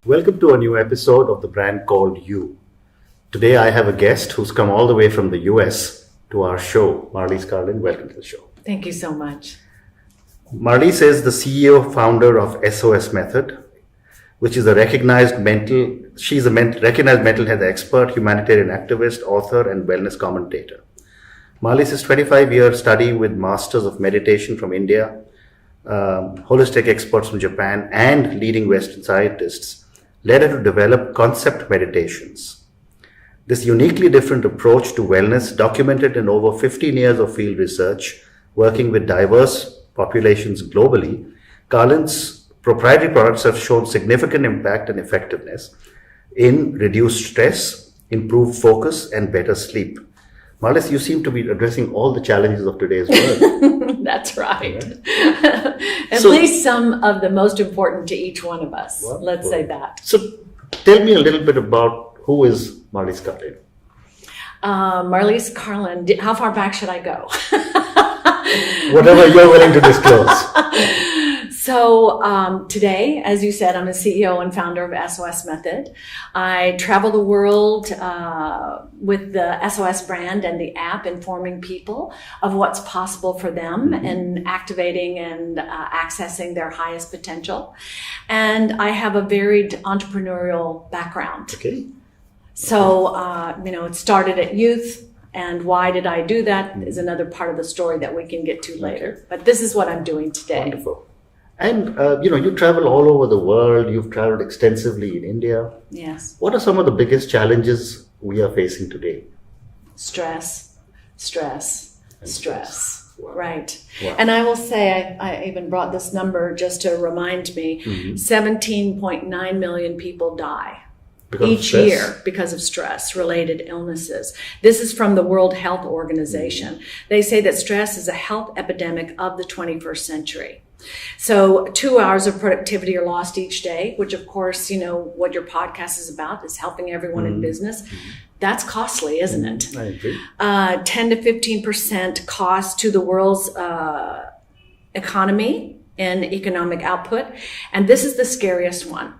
Welcome to a new episode of the brand called You. Today I have a guest who's come all the way from the US to our show. Marlise, Karlin, welcome to the show. Thank you so much. Marlise is the CEO founder of SOS Method, which is a recognized recognized mental health expert, humanitarian activist, author, and wellness commentator. Marlise's 25-year study with Masters of Meditation from India, holistic experts from Japan, and leading Western scientists led her to develop concept meditations. This uniquely different approach to wellness, documented in over 15 years of field research, working with diverse populations globally, Karlin's proprietary products have shown significant impact and effectiveness in reduced stress, improved focus, and better sleep. Marlise, you seem to be addressing all the challenges of today's world. That's right. At least some of the most important to each one of us. Let's say that. So tell me a little bit about who is Marlise Karlin. Marlise Karlin, how far back should I go? Whatever you're willing to disclose. So today, as you said, I'm the CEO and founder of SOS Method. I travel the world with the SOS brand and the app, informing people of what's possible for them in activating and accessing their highest potential. And I have a varied entrepreneurial background. Okay. So, it started at youth. And why did I do that is another part of the story that we can get to later. But this is what I'm doing today. Wonderful. And, you travel all over the world. You've traveled extensively in India. Yes. What are some of the biggest challenges we are facing today? Stress. Wow. Right. Wow. And I will say, I even brought this number just to remind me, 17.9 million people die each year because of stress-related illnesses. This is from the World Health Organization. They say that stress is a health epidemic of the 21st century. So 2 hours of productivity are lost each day, which of course, what your podcast is about is helping everyone in business. That's costly, isn't it? I agree. 10 to 15% cost to the world's economy and economic output. And this is the scariest one.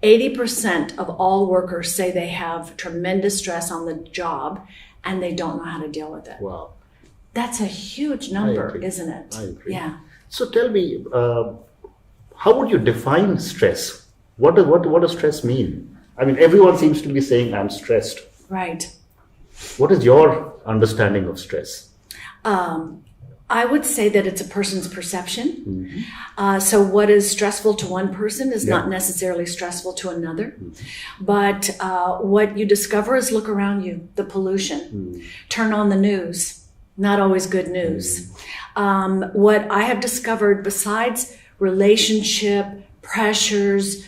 80% of all workers say they have tremendous stress on the job and they don't know how to deal with it. Wow. That's a huge number, isn't it? I agree. Yeah. So tell me, how would you define stress? What does stress mean? I mean, everyone seems to be saying I'm stressed. Right. What is your understanding of stress? I would say that it's a person's perception. So what is stressful to one person is not necessarily stressful to another. But what you discover is look around you, the pollution. Turn on the news. Not always good news. What I have discovered besides relationship, pressures,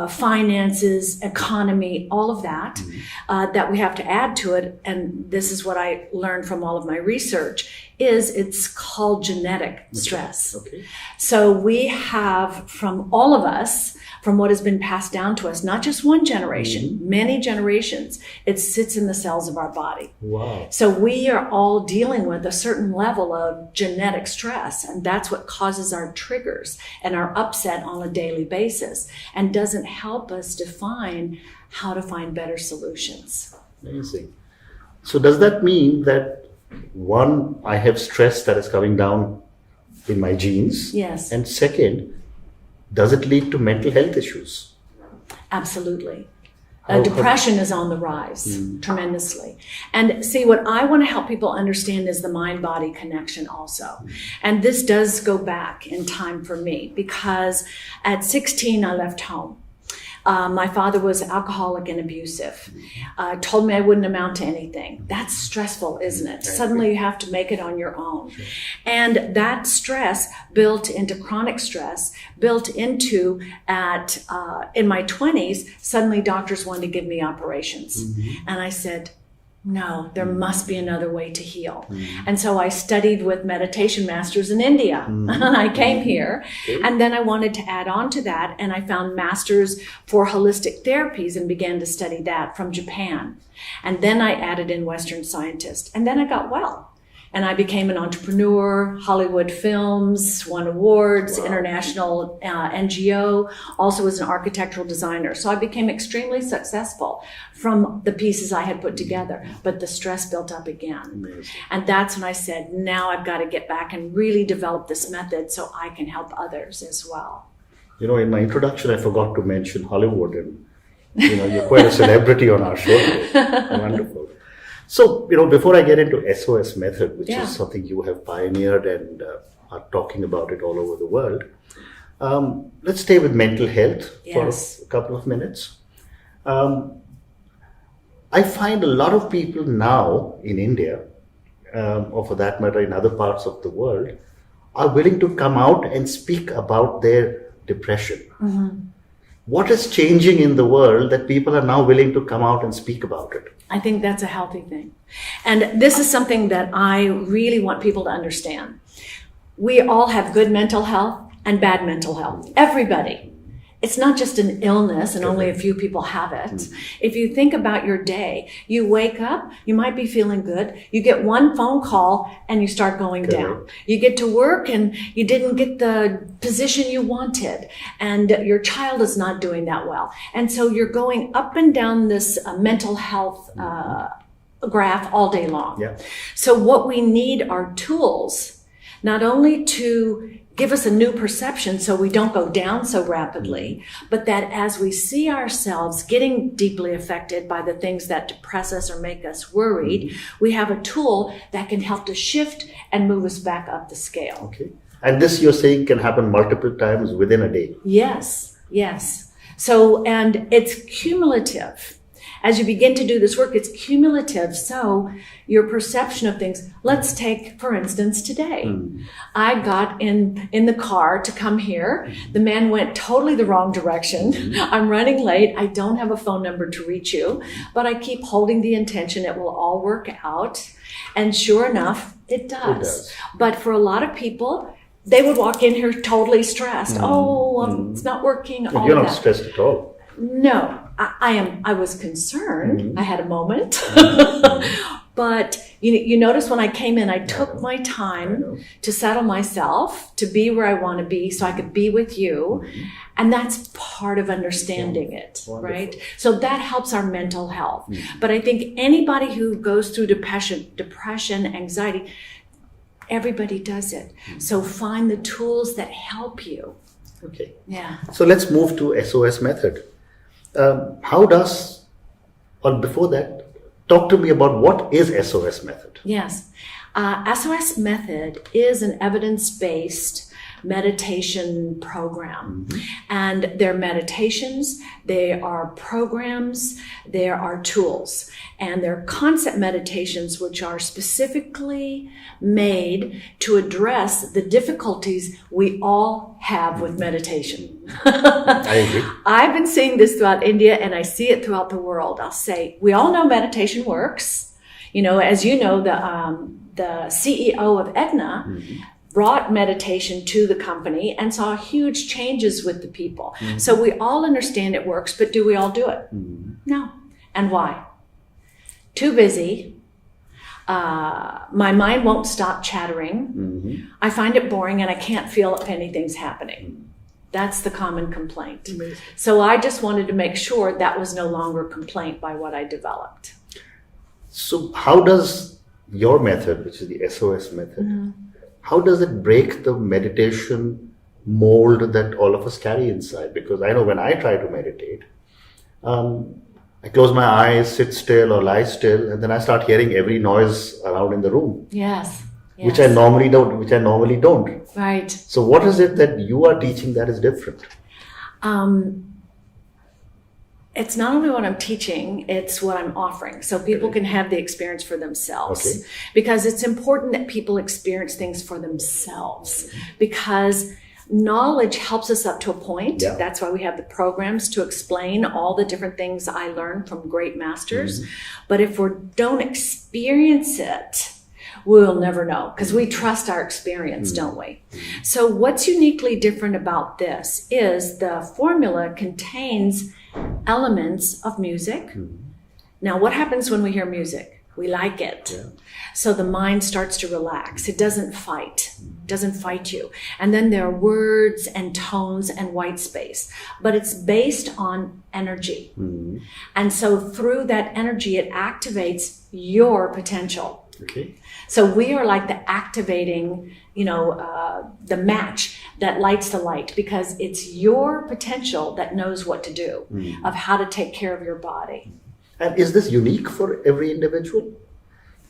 finances, economy, all of that, that we have to add to it. And this is what I learned from all of my research is it's called genetic stress. Okay. So we have from all of us, from what has been passed down to us, not just one generation, many generations, it sits in the cells of our body. Wow. So we are all dealing with a certain level of genetic stress, and that's what causes our triggers and our upset on a daily basis and doesn't help us define how to find better solutions. Amazing. So does that mean that one, I have stress that is coming down in my genes? Yes. And second, does it lead to mental health issues? Absolutely. Depression is on the rise tremendously. And see, what I want to help people understand is the mind-body connection also. And this does go back in time for me because at 16, I left home. My father was alcoholic and abusive. Told me I wouldn't amount to anything. That's stressful, isn't it? Suddenly you have to make it on your own. Sure. And that stress built into chronic stress, built into in my 20s, suddenly doctors wanted to give me operations. And I said, no, there must be another way to heal. And so I studied with meditation masters in India. And I came here. And then I wanted to add on to that. And I found masters for holistic therapies and began to study that from Japan. And then I added in Western scientists. And then I got well. And I became an entrepreneur, Hollywood films, won awards, Wow. international NGO, also as an architectural designer. So I became extremely successful from the pieces I had put together, but the stress built up again. Amazing. And that's when I said, now I've got to get back and really develop this method so I can help others as well. You know, in my introduction, I forgot to mention Hollywood, and you know, you're quite a celebrity on our show today. Wonderful. So, you know, before I get into SOS method, which Yeah. is something you have pioneered and are talking about it all over the world, let's stay with mental health Yes. for a couple of minutes. I find a lot of people now in India, or for that matter in other parts of the world, are willing to come out and speak about their depression. What is changing in the world that people are now willing to come out and speak about it? I think that's a healthy thing. And this is something that I really want people to understand. We all have good mental health and bad mental health. Everybody. It's not just an illness and only a few people have it. If you think about your day, you wake up, you might be feeling good. You get one phone call and you start going down. You get to work and you didn't get the position you wanted, and your child is not doing that well. And so you're going up and down this mental health graph all day long. Yeah. So what we need are tools, not only to give us a new perception so we don't go down so rapidly, but that as we see ourselves getting deeply affected by the things that depress us or make us worried, we have a tool that can help to shift and move us back up the scale. Okay. And this, you're saying, can happen multiple times within a day. Yes, yes. So, and it's cumulative. As you begin to do this work, it's cumulative. So your perception of things, let's take, for instance, today. I got in the car to come here. The man went totally the wrong direction. I'm running late. I don't have a phone number to reach you, but I keep holding the intention it will all work out. And sure enough, it does. But for a lot of people, they would walk in here totally stressed. It's not working. But you're not stressed at all. No, I was concerned. I had a moment. But you notice when I came in, I took my time to settle myself, to be where I want to be so I could be with you. And that's part of understanding it, right? So that helps our mental health. But I think anybody who goes through depression, anxiety, everybody does it. So find the tools that help you. Okay. Yeah. So let's move to SOS method. Before that, talk to me about what is SOS method. Yes. SOS method is an evidence-based meditation program. And they're meditations, they are programs, there are tools. And they're concept meditations which are specifically made to address the difficulties we all have with meditation. I agree. I've been seeing this throughout India and I see it throughout the world. I'll say, we all know meditation works. You know, as you know, the CEO of Aetna brought meditation to the company and saw huge changes with the people. So we all understand it works, but do we all do it? No. And why? Too busy. My mind won't stop chattering. I find it boring and I can't feel if anything's happening. That's the common complaint. So I just wanted to make sure that was no longer a complaint by what I developed. So how does your method, which is the SOS method, how does it break the meditation mold that all of us carry inside? Because I know when I try to meditate, I close my eyes, sit still or lie still, and then I start hearing every noise around in the room. Yes. Which I normally don't. Right. So what is it that you are teaching that is different? It's not only what I'm teaching, it's what I'm offering. So people can have the experience for themselves. Okay. Because it's important that people experience things for themselves. Because knowledge helps us up to a point. Yeah. That's why we have the programs to explain all the different things I learned from great masters. But if we don't experience it, we'll never know, because we trust our experience, don't we? So what's uniquely different about this is the formula contains elements of music. Now, what happens when we hear music? We like it. Yeah. So the mind starts to relax. It doesn't fight you. And then there are words and tones and white space, but it's based on energy. And so through that energy, it activates your potential. Okay. So we are like the activating, the match that lights the light, because it's your potential that knows what to do, of how to take care of your body. And is this unique for every individual?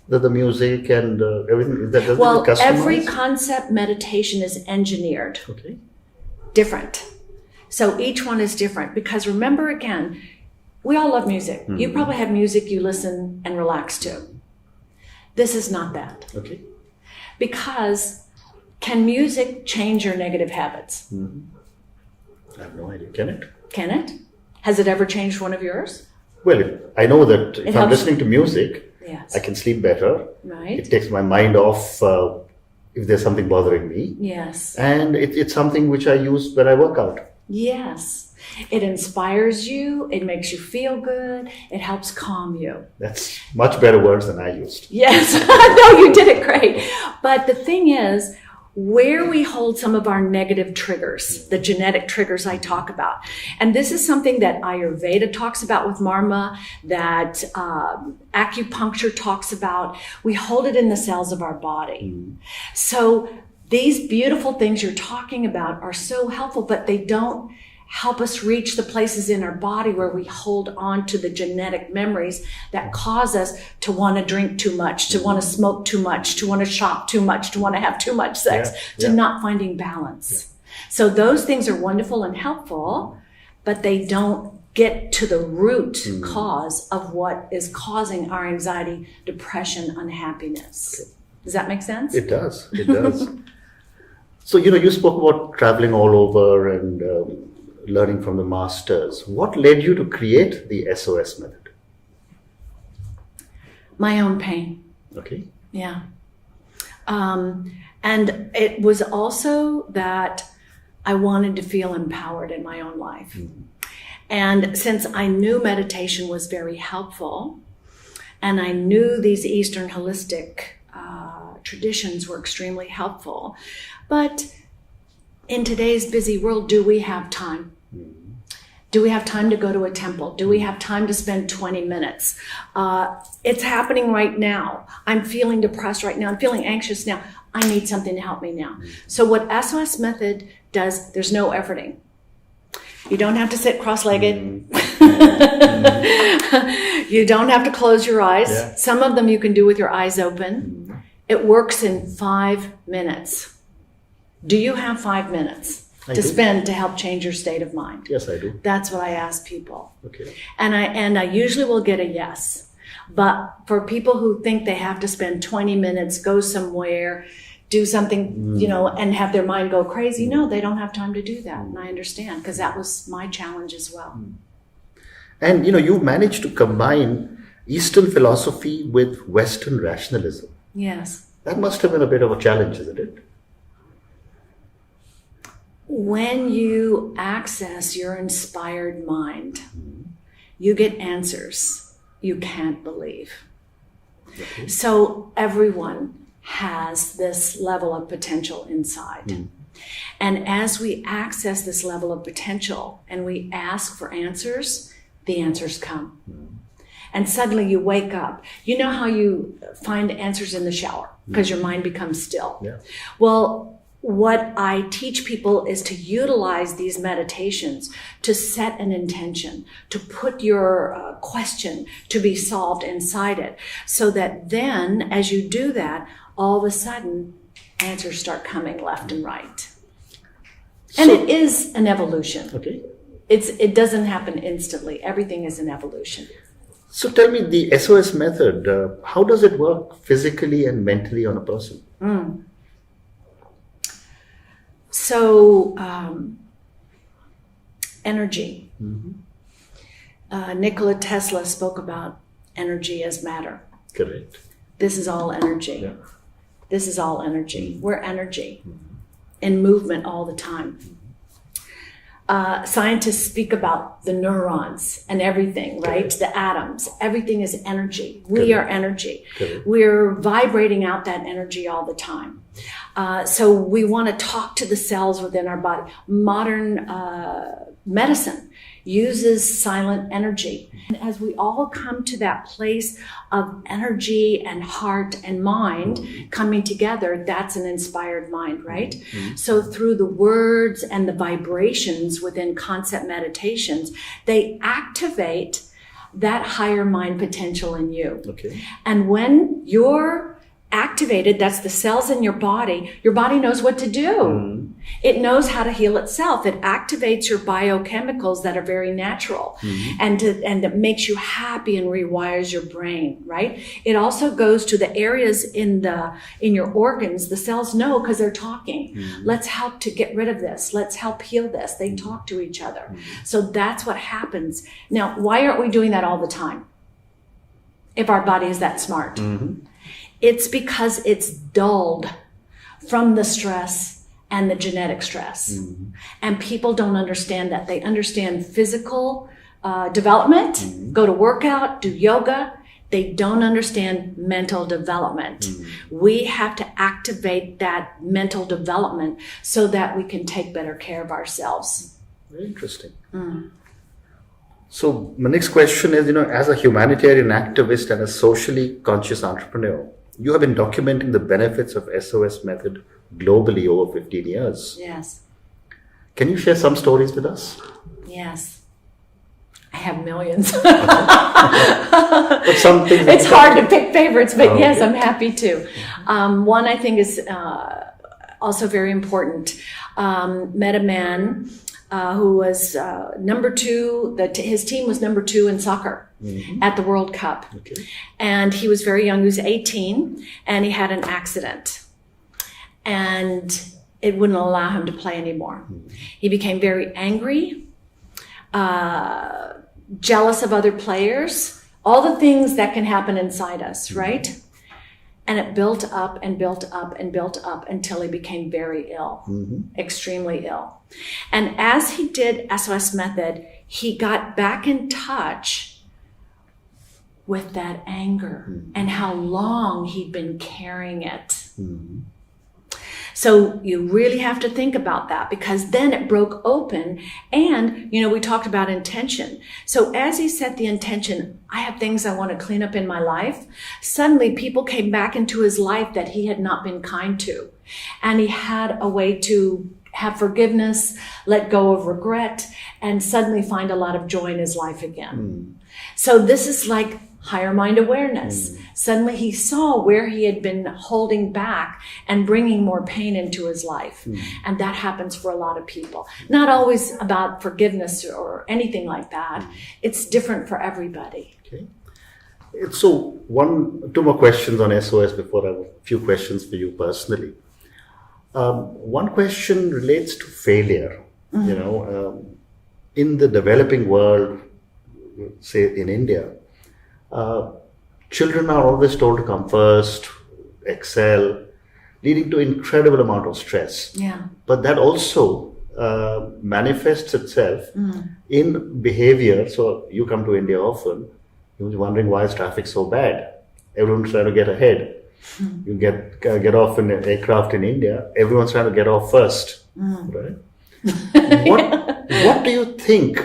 The music and everything that does Well, it customized? every concept meditation is engineered. Okay. Different. So each one is different, because remember again, we all love music. You probably have music you listen and relax to. This is not that. Okay. Because can music change your negative habits? I have no idea. Can it? Can it? Has it ever changed one of yours? Well, I know that if I'm helps- listening to music, Yes. I can sleep better. Right? It takes my mind off if there's something bothering me. Yes. And it's something which I use when I work out. Yes. It inspires you. It makes you feel good. It helps calm you. That's much better words than I used. Yes. No, you did it great. But the thing is, where we hold some of our negative triggers, the genetic triggers I talk about. And this is something that Ayurveda talks about with Marma, that acupuncture talks about. We hold it in the cells of our body. So these beautiful things you're talking about are so helpful, but they don't help us reach the places in our body where we hold on to the genetic memories that cause us to want to drink too much, to want to smoke too much, to want to shop too much, to want to have too much sex, to not finding balance. So those things are wonderful and helpful, but they don't get to the root cause of what is causing our anxiety, depression, unhappiness. Does that make sense? It does. It does. So, you spoke about traveling all over and learning from the masters. What led you to create the SOS method? My own pain. Okay. Yeah. And it was also that I wanted to feel empowered in my own life. And since I knew meditation was very helpful, and I knew these Eastern holistic traditions were extremely helpful, but in today's busy world, do we have time? Do we have time to go to a temple? Do we have time to spend 20 minutes? It's happening right now. I'm feeling depressed right now. I'm feeling anxious now. I need something to help me now. So what SOS method does, there's no efforting. You don't have to sit cross-legged. You don't have to close your eyes. Yeah. Some of them you can do with your eyes open. It works in 5 minutes. Do you have 5 minutes I to do. spend to help change your state of mind? Yes, I do. That's what I ask people. Okay. And I usually will get a yes. But for people who think they have to spend 20 minutes, go somewhere, do something, and have their mind go crazy, no, they don't have time to do that. And I understand, because that was my challenge as well. And, you've managed to combine Eastern philosophy with Western rationalism. Yes. That must have been a bit of a challenge, isn't it? When you access your inspired mind, you get answers you can't believe. Okay. So everyone has this level of potential inside. And as we access this level of potential and we ask for answers, the answers come. And suddenly you wake up. You know how you find answers in the shower because your mind becomes still. Yeah. Well, what I teach people is to utilize these meditations to set an intention, to put your question to be solved inside it, so that then as you do that, all of a sudden answers start coming left and right. And it is an evolution. Okay. It doesn't happen instantly. Everything is an evolution. So tell me, the SOS method, how does it work physically and mentally on a person? So, energy. Nikola Tesla spoke about energy as matter. Correct. This is all energy. Yeah. This is all energy. We're energy in movement all the time. scientists speak about the neurons and everything, right? The atoms. Everything is energy. We are energy. We're vibrating out that energy all the time. So we want to talk to the cells within our body. Modern medicine uses silent energy. And as we all come to that place of energy and heart and mind coming together, that's an inspired mind, right? So through the words and the vibrations within concept meditations, they activate that higher mind potential in you. And when you're activated, that's the cells in your body knows what to do. It knows how to heal itself. It activates your biochemicals that are very natural and it makes you happy and rewires your brain, right? It also goes to the areas in your organs. The cells know because they're talking. Let's help to get rid of this. Let's help heal this. They talk to each other. So that's what happens. Now, why aren't we doing that all the time if our body is that smart? It's because it's dulled from the stress and the genetic stress. And people don't understand that. They understand physical development, go to workout, do yoga. They don't understand mental development. We have to activate that mental development so that we can take better care of ourselves. Very interesting. So my next question is, as a humanitarian activist and a socially conscious entrepreneur, you have been documenting the benefits of SOS method globally over 15 years. Yes. Can you share some stories with us? Yes. I have millions. But some things it's hard to pick favorites, but yes, I'm happy to. One I think is also very important. Met a man who was number 2. His team was number 2 in soccer at the World Cup. And he was very young. He was 18 and he had an accident. And it wouldn't allow him to play anymore. He became very angry, jealous of other players, all the things that can happen inside us, right? And it built up and built up and built up until he became very ill, extremely ill. And as he did SOS method, he got back in touch with that anger and how long he'd been carrying it. So you really have to think about that, because then it broke open. And, we talked about intention. So as he set the intention, I have things I want to clean up in my life. Suddenly people came back into his life that he had not been kind to. And he had a way to have forgiveness, let go of regret, and suddenly find a lot of joy in his life again. So this is like higher mind awareness. Suddenly he saw where he had been holding back and bringing more pain into his life. And that happens for a lot of people. Not always about forgiveness or anything like that. It's different for everybody. Okay. So 2 more questions on SOS before I have a few questions for you personally. One question relates to failure. In the developing world, say in India, children are always told to come first, excel, leading to incredible amount of stress. But that also manifests itself in behavior. So you come to India often, you're wondering why is traffic so bad? Everyone's trying to get ahead. You get off in an aircraft in India, everyone's trying to get off first, right? What do you think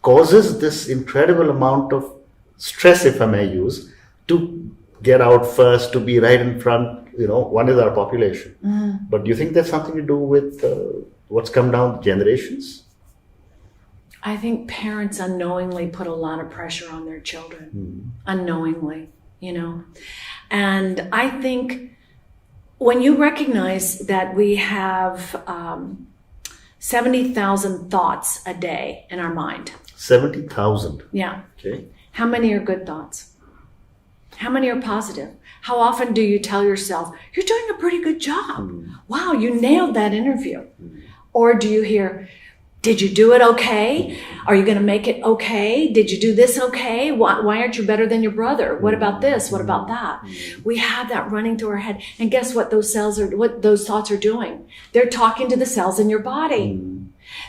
causes this incredible amount of stress, if I may use, to get out first, to be right in front? One is our population. But do you think there's something to do with what's come down the generations? I think parents unknowingly put a lot of pressure on their children, unknowingly, And I think when you recognize that we have 70,000 thoughts a day in our mind. 70,000? Yeah. Okay. How many are good thoughts? How many are positive? How often do you tell yourself, you're doing a pretty good job. Wow, you nailed that interview. Or do you hear, did you do it okay? Are you going to make it okay? Did you do this okay? Why aren't you better than your brother? What about this? What about that? We have that running through our head. And guess what those thoughts are doing? They're talking to the cells in your body.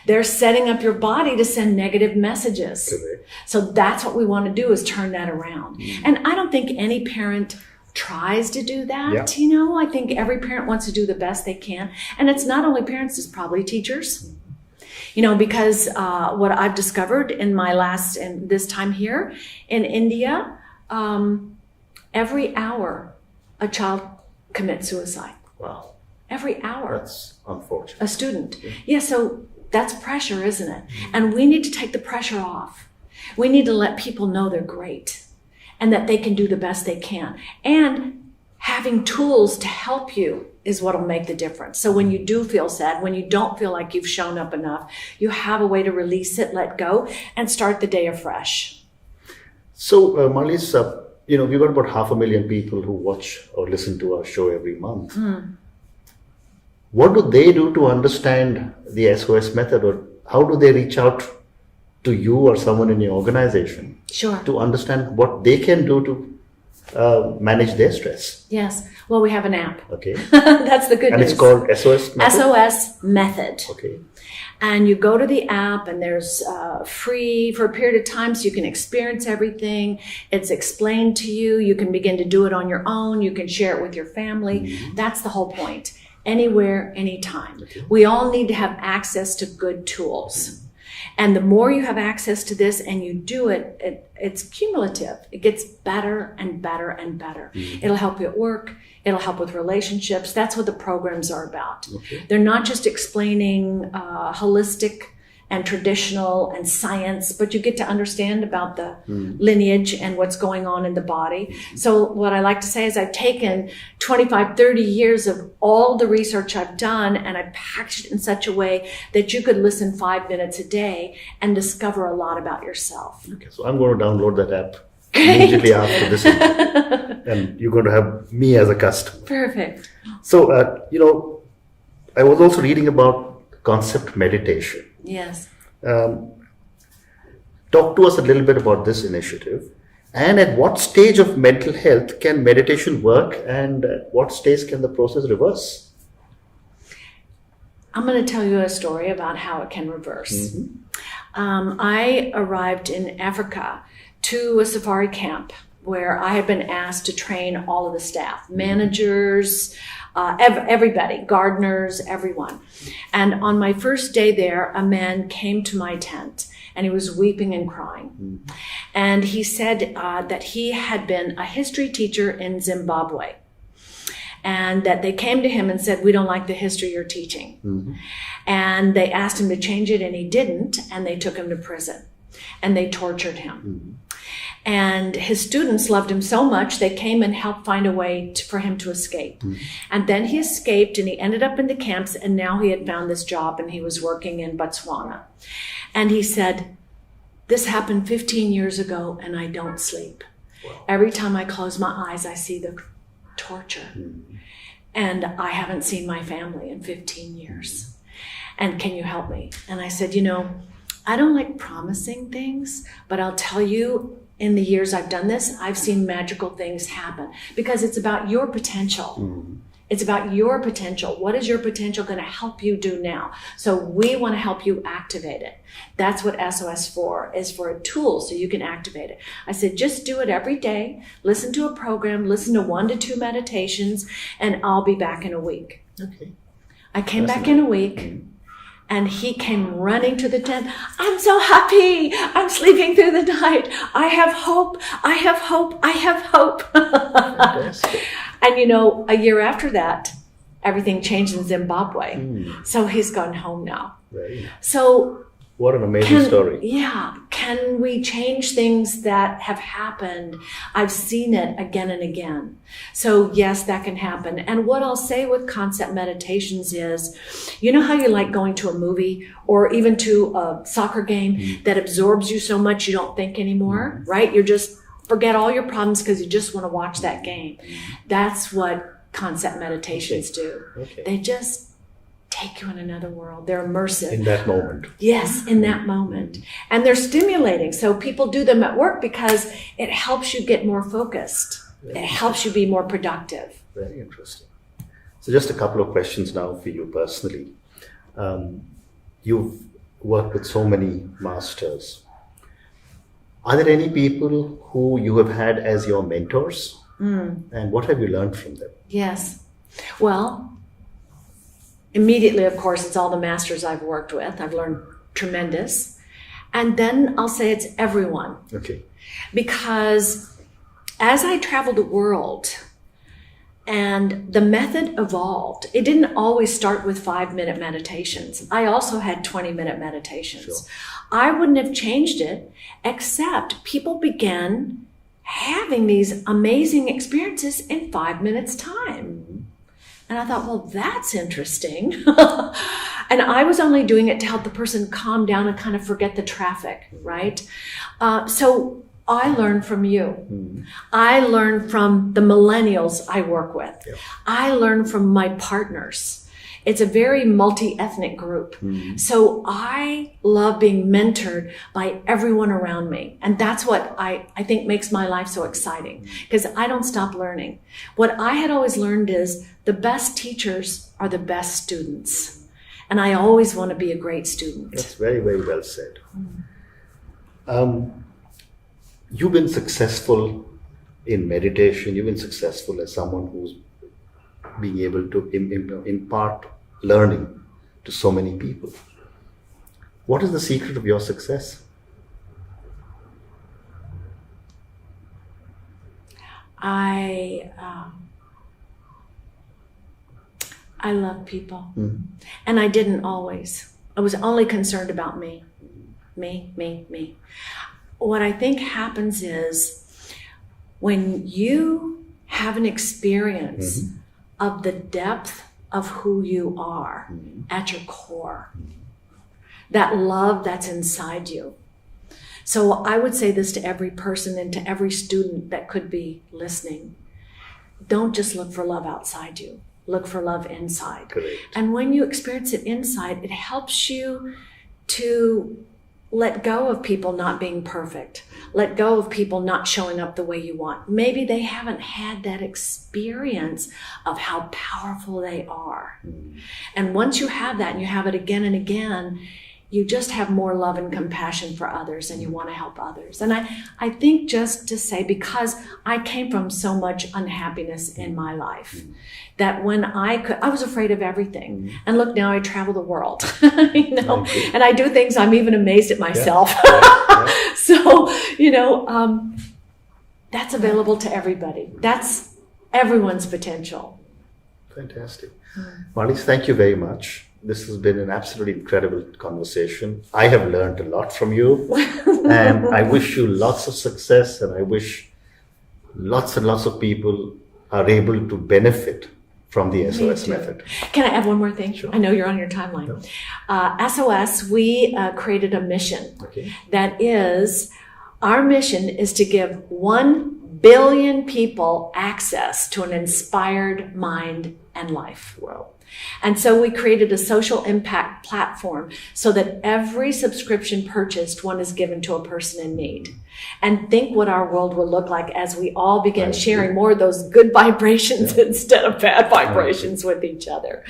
They're setting up your body to send negative messages. Correct. So that's what we want to do, is turn that around. And I don't think any parent tries to do that. Yeah. I think every parent wants to do the best they can. And it's not only parents, it's probably teachers. Because what I've discovered in this time here in India, every hour a child commits suicide. Wow. Every hour. That's unfortunate. A student. Yeah, so that's pressure, isn't it? And we need to take the pressure off. We need to let people know they're great and that they can do the best they can. And having tools to help you is what will make the difference. So when you do feel sad, when you don't feel like you've shown up enough, you have a way to release it, let go, and start the day afresh. So, Marlise, we've got about 500,000 people who watch or listen to our show every month. What do they do to understand the SOS method, or how do they reach out to you or someone in your organization to understand what they can do to manage their stress? Yes. Well, we have an app. Okay. That's the good news. And it's called SOS Method? SOS Method. Okay. And you go to the app, and there's free for a period of time, so you can experience everything. It's explained to you. You can begin to do it on your own. You can share it with your family. That's the whole point. Anywhere, anytime. Okay. We all need to have access to good tools. And the more you have access to this and you do it, it's cumulative. It gets better and better and better. It'll help you at work. It'll help with relationships. That's what the programs are about. Okay. They're not just explaining holistic and traditional and science, but you get to understand about the lineage and what's going on in the body. So what I like to say is I've taken 25, 30 years of all the research I've done, and I packaged it in such a way that you could listen 5 minutes a day and discover a lot about yourself. Okay, so I'm going to download that app immediately after this interview. And you're going to have me as a customer. Perfect. So, I was also reading about concept meditation. Yes. Talk to us a little bit about this initiative, and at what stage of mental health can meditation work, and at what stage can the process reverse? I'm going to tell you a story about how it can reverse. I arrived in Africa to a safari camp where I had been asked to train all of the staff, managers, everybody, gardeners, everyone. And on my first day there, a man came to my tent and he was weeping and crying. And he said that he had been a history teacher in Zimbabwe, and that they came to him and said, "We don't like the history you're teaching." And they asked him to change it, and he didn't, and they took him to prison and they tortured him. And his students loved him so much, they came and helped find a way for him to escape. And then he escaped, and he ended up in the camps, and now he had found this job, and he was working in Botswana. And he said, "This happened 15 years ago, and I don't sleep. Every time I close my eyes, I see the torture. And I haven't seen my family in 15 years. And can you help me?" And I said, I don't like promising things, but I'll tell you, in the years I've done this, I've seen magical things happen, because it's about your potential. It's about your potential. What is your potential going to help you do now? So we want to help you activate it. That's what SOS is for a tool so you can activate it. I said, just do it every day. Listen to a program, listen to 1 to 2 meditations, and I'll be back in a week. Okay. I came back in a week. And he came running to the tent. "I'm so happy. I'm sleeping through the night. I have hope. I have hope. I have hope." And a year after that, everything changed in Zimbabwe. So he's gone home now. Right. So what an amazing story. Yeah. Can we change things that have happened? I've seen it again and again. So yes, that can happen. And what I'll say with concept meditations is, you know how you like going to a movie or even to a soccer game that absorbs you so much you don't think anymore, right? You just forget all your problems because you just want to watch that game. That's what concept meditations do. Okay. They just take you in another world. They're immersive. In that moment. Yes, in that moment. And they're stimulating. So people do them at work because it helps you get more focused. It helps you be more productive. Very interesting. So just a couple of questions now for you personally. You've worked with so many masters. Are there any people who you have had as your mentors? And what have you learned from them? Yes. Well, immediately, of course, it's all the masters I've worked with. I've learned tremendous. And then I'll say it's everyone. Okay. Because as I traveled the world and the method evolved, it didn't always start with 5-minute meditations. I also had 20-minute meditations. Sure. I wouldn't have changed it except people began having these amazing experiences in 5 minutes time. And I thought, well, that's interesting. And I was only doing it to help the person calm down and kind of forget the traffic, right? So I learned from you. I learned from the millennials I work with. Yep. I learned from my partners. It's a very multi-ethnic group. So I love being mentored by everyone around me. And that's what I think makes my life so exciting, because I don't stop learning. What I had always learned is the best teachers are the best students. And I always want to be a great student. That's very, very well said. You've been successful in meditation. You've been successful as someone who's being able to impart learning to so many people. What is the secret of your success? I love people. And I didn't always. I was only concerned about me. Me. What I think happens is when you have an experience of the depth of who you are at your core, that love that's inside you. So I would say this to every person and to every student that could be listening. Don't just look for love outside you. Look for love inside. Correct. And when you experience it inside, it helps you to let go of people not being perfect. Let go of people not showing up the way you want. Maybe they haven't had that experience of how powerful they are. And once you have that and you have it again and again, you just have more love and compassion for others and you want to help others. And I think just to say, because I came from so much unhappiness in my life, that when I was afraid of everything. And look, now I travel the world, and I do things I'm even amazed at myself. Yeah. So, that's available to everybody. That's everyone's potential. Fantastic. Marlise, thank you very much. This has been an absolutely incredible conversation. I have learned a lot from you, and I wish you lots of success, and I wish lots and lots of people are able to benefit from the SOS method. Can I add one more thing? Sure. I know you're on your timeline. No. SOS, we created a mission. Okay. That is, our mission is to give 1 billion people access to an inspired mind and life. Wow. And so we created a social impact platform so that every subscription purchased, one is given to a person in need. And think what our world will look like as we all begin sharing more of those good vibrations instead of bad vibrations with each other.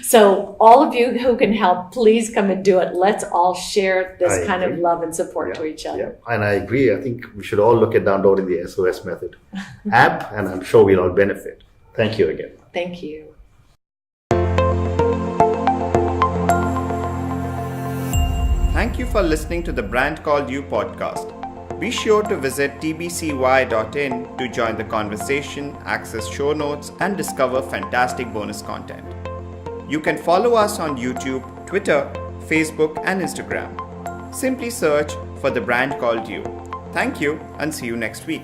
So all of you who can help, please come and do it. Let's all share this kind of love and support to each other. Yeah. And I agree. I think we should all look at downloading the SOS method app, and I'm sure we'll all benefit. Thank you again. Thank you. Thank you for listening to the Brand Called You podcast. Be sure to visit tbcy.in to join the conversation, access show notes, and discover fantastic bonus content. You can follow us on YouTube, Twitter, Facebook, and Instagram. Simply search for the Brand Called You. Thank you, and see you next week.